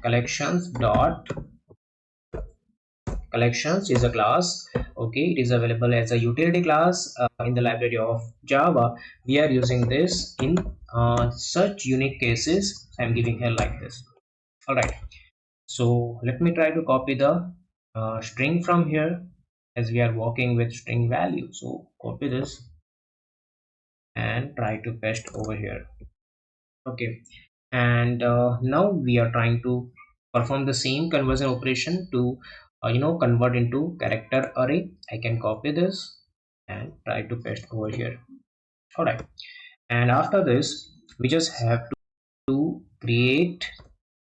collections is a class. Okay, it is available as a utility class in the library of Java. We are using this in such unique cases. I'm giving here like this. All right, so let me try to copy the string from here, as we are working with string value. So copy this and try to paste over here. Okay, and now we are trying to perform the same conversion operation to convert into character array. I can copy this and try to paste over here. All right, and after this we just have to create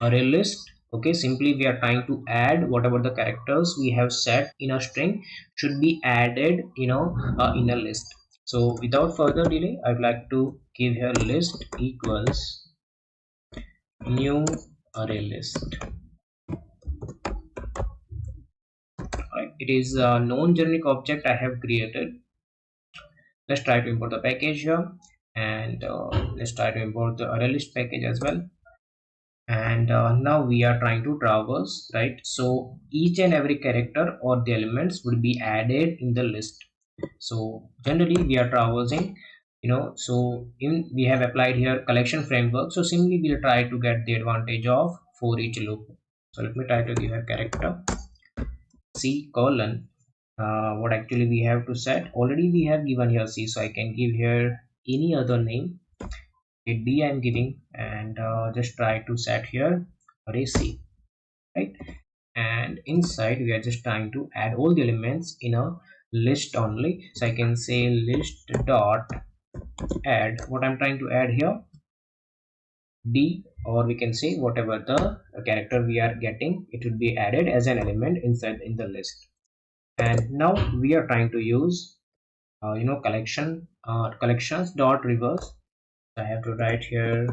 array list. Okay, simply we are trying to add whatever the characters we have set in a string should be added in a list. So without further delay, I'd like to give here list equals new array list. Right, it is a known generic object I have created. Let's try to import the package here, and let's try to import the array list package as well. And now we are trying to traverse, right? So each and every character or the elements would be added in the list. So generally we are traversing, so we have applied here collection framework. So simply we'll try to get the advantage of for each loop. So let me try to give a character C colon what actually we have to set. Already we have given here C, so I can give here any other name. It B I'm giving, and just try to set here array C, right? And inside we are just trying to add all the elements in a list only. So I can say list dot add what I'm trying to add here, D, or we can say whatever the character we are getting, it would be added as an element inside in the list. And now we are trying to use collections.reverse. I have to write here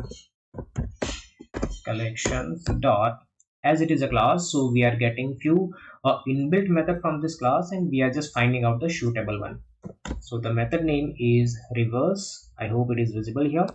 collections dot, as it is a class, so we are getting few inbuilt method from this class, and we are just finding out the suitable one. So the method name is reverse. I hope it is visible here.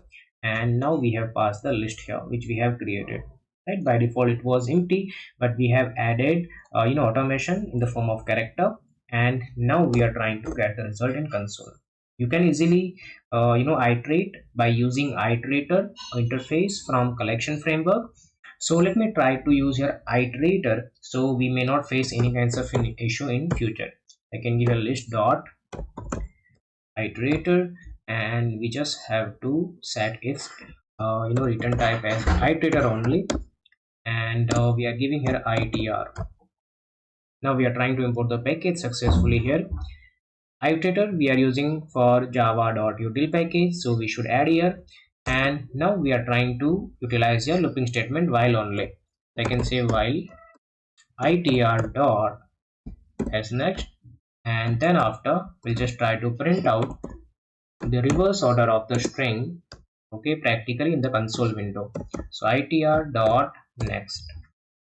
And now we have passed the list here which we have created, right? By default it was empty, but we have added automation in the form of character, and now we are trying to get the result in console. You can easily iterate by using iterator interface from collection framework. So let me try to use here iterator, so we may not face any kinds of issue in future. I can give a list dot iterator, and we just have to set its return type as iterator only, and we are giving here itr. Now we are trying to import the package successfully here. Iterator we are using for java.util package, so we should add here. And now we are trying to utilize your looping statement while only. I can say while itr dot as next, and then after we'll just try to print out the reverse order of the string, okay, practically in the console window. So itr dot next.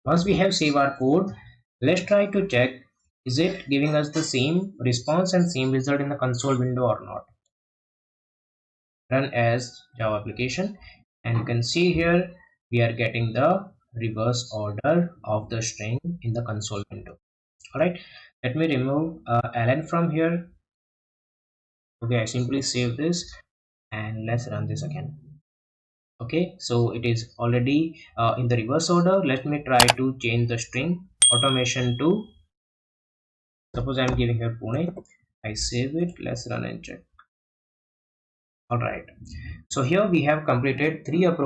Once we have saved our code, let's try to check is it giving us the same response and same result in the console window or not. Run as Java application, and you can see here we are getting the reverse order of the string in the console window. All right, let me remove ln from here. Okay, I simply save this and let's run this again. Okay, so it is already in the reverse order. Let me try to change the string automation to, suppose I'm giving here Pune. I save it, let's run and check. All right, so here we have completed 3 approaches